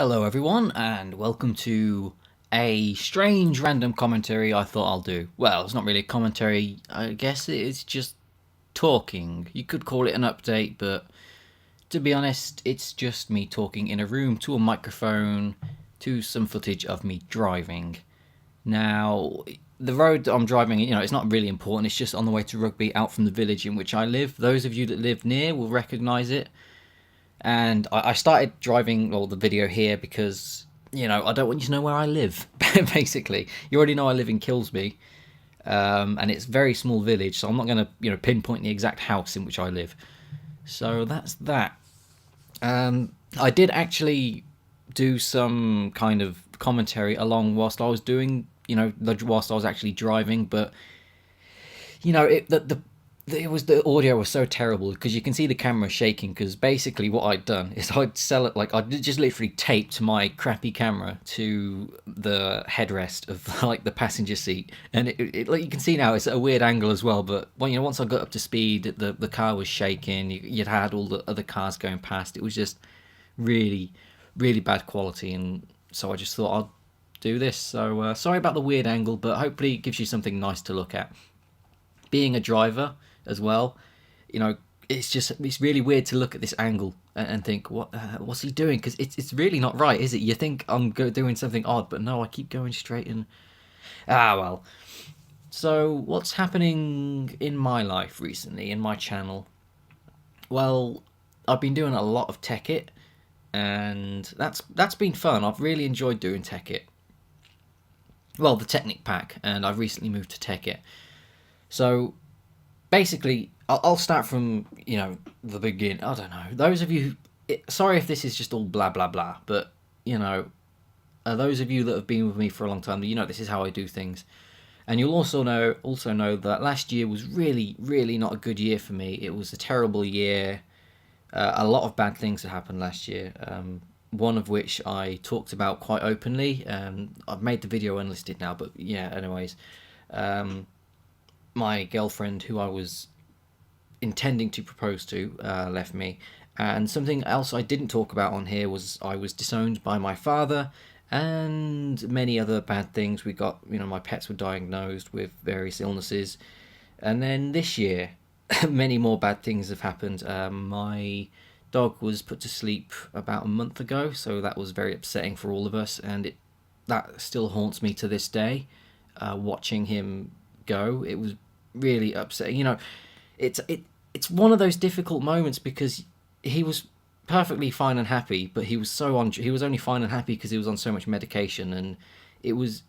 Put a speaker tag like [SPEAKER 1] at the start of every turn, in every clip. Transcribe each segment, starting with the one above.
[SPEAKER 1] Hello everyone, and welcome to a strange random commentary I thought I'll do. Well, it's not really a commentary, I guess it's just talking. You could call it an update, but to be honest, it's just me talking in a room to a microphone to some footage of me driving. Now, the road that I'm driving, it's not really important, it's just on the way to Rugby out from the village in which I live. Those of you that live near will recognise it. And I started driving the video here because I don't want you to know where I live. Basically, you already know I live in Kilsby, and it's a very small village, so I'm not going to pinpoint the exact house in which I live. So that's that. I did actually do some kind of commentary along whilst I was doing whilst I was actually driving, but the audio was so terrible because you can see the camera shaking, because basically what I'd done is I'd just literally taped my crappy camera to the headrest of the passenger seat, and it like you can see now it's at a weird angle as well, but once I got up to speed, the car was shaking. You'd had all the other cars going past. It was just really bad quality, and so I just thought I'd do this. So sorry about the weird angle, but hopefully it gives you something nice to look at. Being a driver as well, it's really weird to look at this angle and think, what's he doing? Because it's really not right, is it? You think I'm doing something odd, but no, I keep going straight and well. So what's happening in my life recently in my channel? Well, I've been doing a lot of Tech It, and that's been fun. I've really enjoyed doing Tech It. Well, the Technic Pack, and I've recently moved to Tech It. So basically, I'll start from the beginning. I don't know. Those of you, sorry if this is just all blah blah blah, but those of you that have been with me for a long time, this is how I do things, and you'll also know that last year was really not a good year for me. It was a terrible year. A lot of bad things had happened last year. One of which I talked about quite openly. I've made the video unlisted now, but yeah. Anyways. My girlfriend, who I was intending to propose to, left me. And something else I didn't talk about on here was I was disowned by my father, and many other bad things. We got, my pets were diagnosed with various illnesses. And then this year, many more bad things have happened. My dog was put to sleep about a month ago, so that was very upsetting for all of us, and that still haunts me to this day, watching him go. It was really upsetting. It's one of those difficult moments because he was perfectly fine and happy, but he was only fine and happy because he was on so much medication, and he was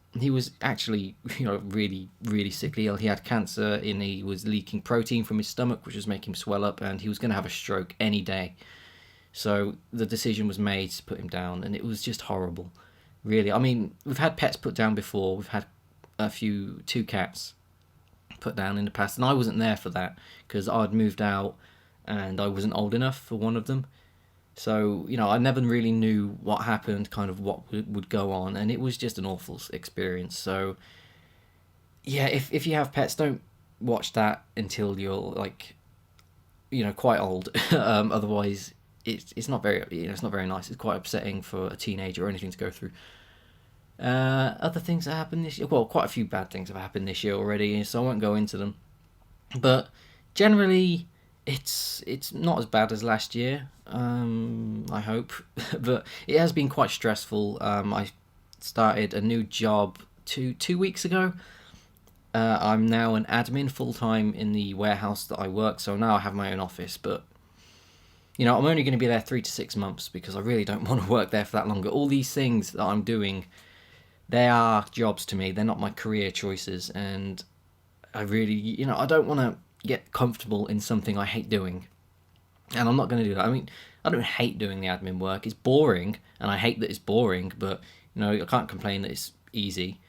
[SPEAKER 1] actually really sickly ill. He had cancer, and he was leaking protein from his stomach, which was making him swell up, and he was going to have a stroke any day. So the decision was made to put him down, and it was just horrible. Really, I mean, we've had pets put down before. We've had two cats put down in the past, and I wasn't there for that because I'd moved out and I wasn't old enough for one of them. So I never really knew what happened, kind of what would go on, and it was just an awful experience. So yeah, if you have pets, don't watch that until you're quite old. Otherwise, it's not very it's not very nice. It's quite upsetting for a teenager or anything to go through. Other things that happened this year, well, quite a few bad things have happened this year already, so I won't go into them. But generally, it's not as bad as last year, I hope. But it has been quite stressful. I started a new job two weeks ago. I'm now an admin full-time in the warehouse that I work, so now I have my own office, but I'm only going to be there 3 to 6 months because I really don't want to work there for that longer. All these things that I'm doing, they are jobs to me. They're not my career choices, and I really, I don't want to get comfortable in something I hate doing, and I'm not going to do that. I mean, I don't hate doing the admin work. It's boring, and I hate that it's boring, but I can't complain that it's easy.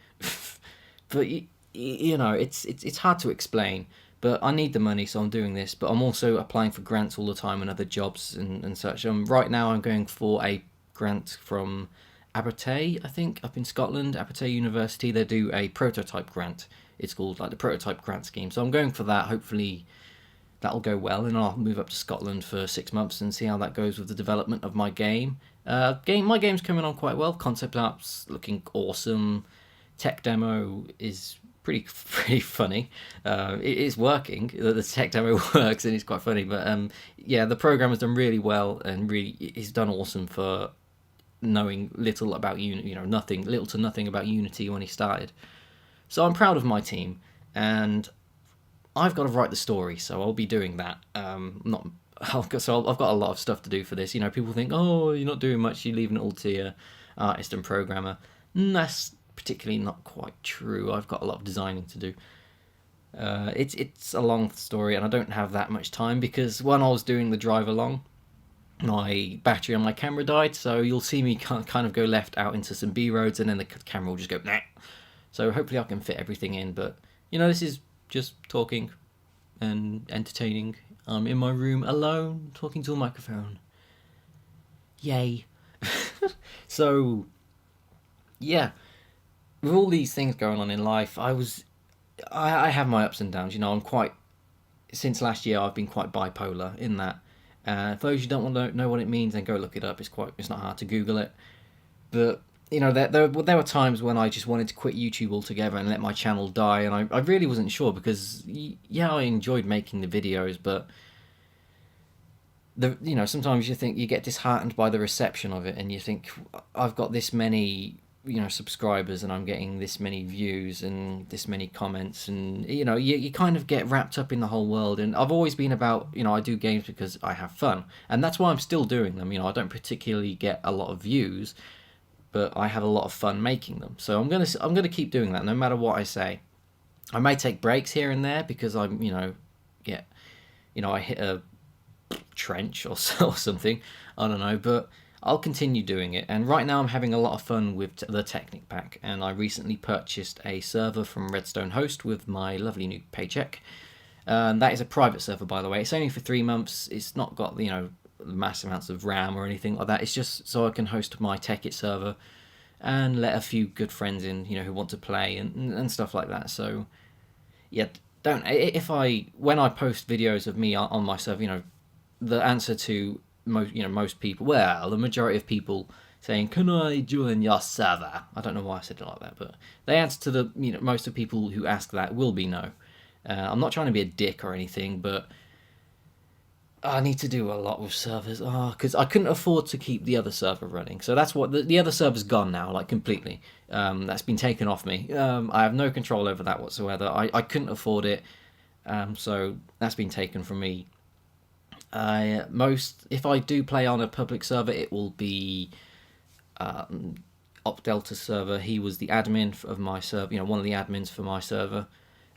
[SPEAKER 1] But it's hard to explain. But I need the money, so I'm doing this. But I'm also applying for grants all the time and other jobs and such. Right now I'm going for a grant from Abertay, I think, up in Scotland, Abertay University. They do a prototype grant. It's called the prototype grant scheme. So I'm going for that. Hopefully that'll go well, and I'll move up to Scotland for 6 months and see how that goes with the development of my game. My game's coming on quite well. Concept art's looking awesome. Tech demo is pretty funny. It is working. The tech demo works and it's quite funny. But yeah, the program has done really well and really it's done awesome for knowing little about Unity. Little to nothing about Unity when he started. So I'm proud of my team, and I've got to write the story, so I'll be doing that. Not so I've got a lot of stuff to do for this. People think, oh, you're not doing much. You're leaving it all to your artist and programmer. That's particularly not quite true. I've got a lot of designing to do. It's a long story, and I don't have that much time because when I was doing the drive along, my battery on my camera died. So you'll see me kind of go left out into some B roads, and then the camera will just go nah. So hopefully I can fit everything in. But this is just talking and entertaining. I'm in my room alone, talking to a microphone. Yay. So, yeah. With all these things going on in life, I have my ups and downs. Since last year, I've been quite bipolar in that. For those who don't want to know what it means, then go look it up. It's not hard to Google it. But there were times when I just wanted to quit YouTube altogether and let my channel die, and I really wasn't sure because I enjoyed making the videos, but sometimes you think you get disheartened by the reception of it, and you think I've got this many subscribers and I'm getting this many views and this many comments, and you kind of get wrapped up in the whole world. And I've always been about I do games because I have fun, and that's why I'm still doing them. I don't particularly get a lot of views, but I have a lot of fun making them. So I'm gonna keep doing that no matter what I say. I may take breaks here and there because I hit a trench or something. I don't know, but I'll continue doing it. And right now I'm having a lot of fun with the Technic pack, and I recently purchased a server from Redstone Host with my lovely new paycheck. That is a private server, by the way. It's only for 3 months. It's not got mass amounts of RAM or anything like that. It's just so I can host my Tekkit server and let a few good friends in, who want to play and stuff like that. So yeah, when I post videos of me on my server, the answer to most people, well, the majority of people saying, can I join your server? I don't know why I said it like that, but the answer to the most of people who ask that will be no. I'm not trying to be a dick or anything, but I need to do a lot with servers. Because I couldn't afford to keep the other server running. So that's what the other server's gone now, completely. That's been taken off me. I have no control over that whatsoever. I couldn't afford it. So that's been taken from me. If I do play on a public server, it will be OpDelta's server. He was the admin of my server, one of the admins for my server.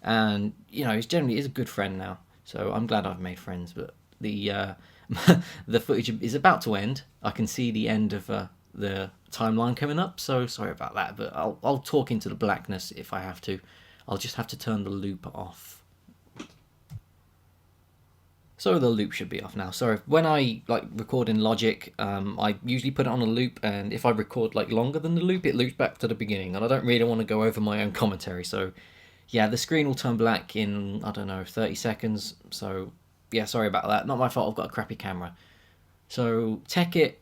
[SPEAKER 1] And, he's generally is a good friend now. So I'm glad I've made friends, but the footage is about to end. I can see the end of the timeline coming up, so sorry about that, but I'll talk into the blackness if I have to. I'll just have to turn the loop off. So the loop should be off now. Sorry, when I record in Logic, I usually put it on a loop, and if I record longer than the loop, it loops back to the beginning, and I don't really want to go over my own commentary. So yeah, the screen will turn black in 30 seconds. So yeah, sorry about that. Not my fault. I've got a crappy camera. So Tekkit,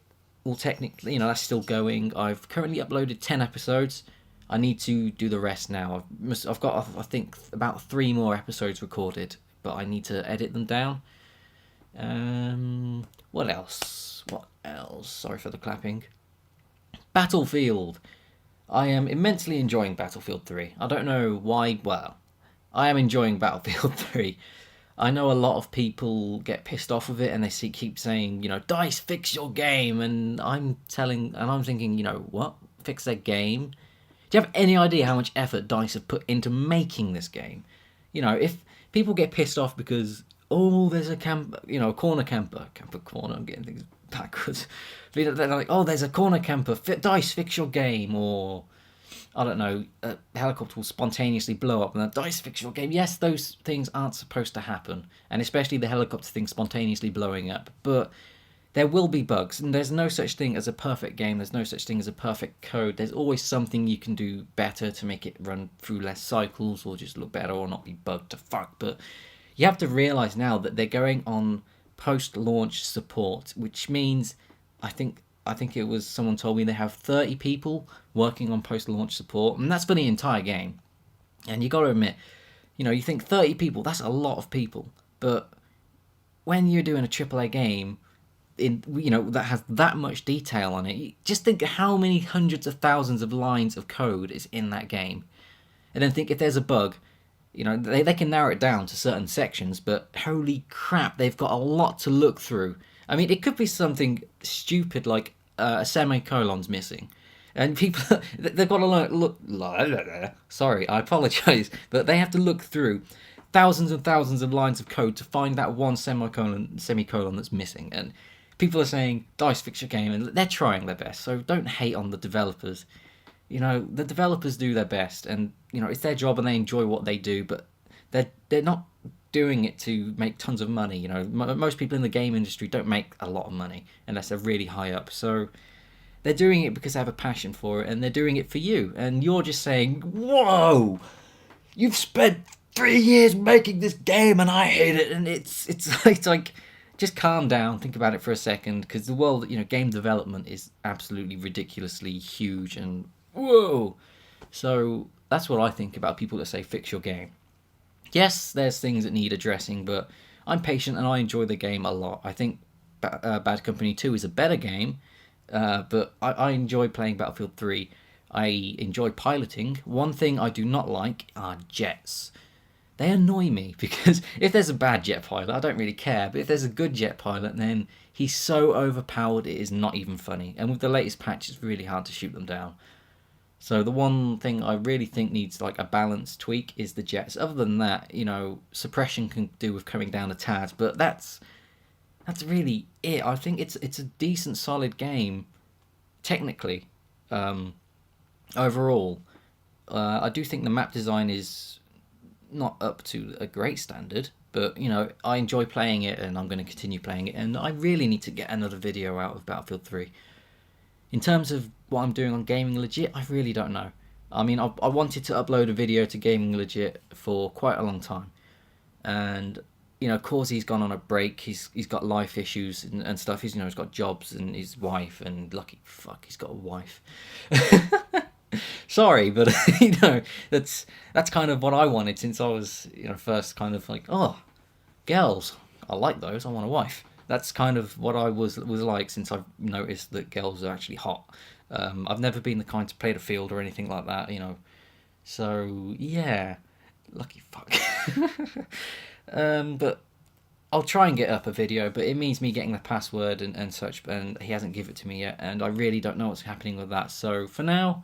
[SPEAKER 1] well, technically, that's still going. I've currently uploaded 10 episodes. I need to do the rest now. I've got, I think, about 3 more episodes recorded, but I need to edit them down. What else? Sorry for the clapping. Battlefield. I am immensely enjoying Battlefield 3. I don't know why. Well, I am enjoying Battlefield 3. I know a lot of people get pissed off with it and they keep saying, DICE, fix your game. And I'm thinking, what? Fix their game? Do you have any idea how much effort DICE have put into making this game? If people get pissed off because, there's a corner camper, I'm getting things backwards. They're like, there's a corner camper, DICE, fix your game, or I don't know, a helicopter will spontaneously blow up and then DICE, fix your game. Yes, those things aren't supposed to happen, and especially the helicopter thing spontaneously blowing up, but there will be bugs, and there's no such thing as a perfect game, there's no such thing as a perfect code. There's always something you can do better to make it run through less cycles or just look better or not be bugged to fuck. But You have to realize now that they're going on post-launch support, which means I think I think it was someone told me they have 30 people working on post-launch support, and that's for the entire game. And you got to admit, you think 30 people, that's a lot of people, but when you're doing a AAA game that has that much detail on it, just think how many hundreds of thousands of lines of code is in that game, and then think if there's a bug, they can narrow it down to certain sections, but holy crap, they've got a lot to look through. I mean, it could be something stupid like a semicolon's missing, and people they've got to look. Sorry, I apologize, but they have to look through thousands and thousands of lines of code to find that one semicolon that's missing. And people are saying, "Dice, fix your game," and they're trying their best. So don't hate on the developers. The developers do their best, and it's their job, and they enjoy what they do. But they're not doing it to make tons of money. Most people in the game industry don't make a lot of money unless they're really high up. So they're doing it because they have a passion for it, and they're doing it for you. And you're just saying, "Whoa, you've spent 3 years making this game, and I hate it." And it's like, just calm down, think about it for a second, because the world, game development is absolutely ridiculously huge, and whoa. So that's what I think about people that say fix your game. Yes, there's things that need addressing, but I'm patient and I enjoy the game a lot. I think Bad Company 2 is a better game, but I enjoy playing Battlefield 3. I enjoy piloting. One thing I do not like are jets. They annoy me because if there's a bad jet pilot, I don't really care. But if there's a good jet pilot, then he's so overpowered it is not even funny. And with the latest patch, it's really hard to shoot them down. So the one thing I really think needs like a balance tweak is the jets. Other than that, suppression can do with coming down a tad, but that's really it. I think it's a decent, solid game, technically. Overall, I do think the map design is not up to a great standard, but I enjoy playing it, and I'm going to continue playing it. And I really need to get another video out of Battlefield 3. In terms of what I'm doing on Gaming Legit, I really don't know. I mean, I wanted to upload a video to Gaming Legit for quite a long time, and Causy's gone on a break. He's got life issues and stuff. He's got jobs and his wife, and lucky fuck, he's got a wife. Sorry, but that's kind of what I wanted since I was first kind of like, oh, girls, I like those. I want a wife. That's kind of what I was like since I've noticed that girls are actually hot. I've never been the kind to play the field or anything like that, So yeah, lucky fuck. But I'll try and get up a video, but it means me getting the password and such, and he hasn't given it to me yet, and I really don't know what's happening with that. So for now,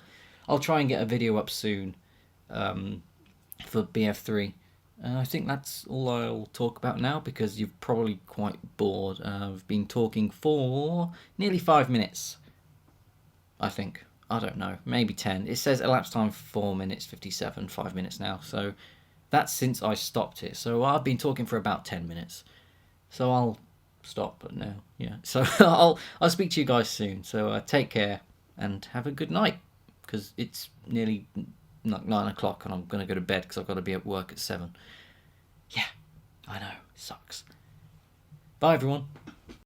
[SPEAKER 1] I'll try and get a video up soon for BF3. I think that's all I'll talk about now, because you're probably quite bored. I've been talking for nearly 5 minutes, I think. I don't know, maybe 10. It says elapsed time 4 minutes 57, 5 minutes now. So that's since I stopped it. So I've been talking for about 10 minutes. So I'll stop now. Yeah. So I'll speak to you guys soon. So take care and have a good night, because it's nearly 9 o'clock and I'm going to go to bed because I've got to be at work at 7. Yeah, I know, sucks. Bye everyone.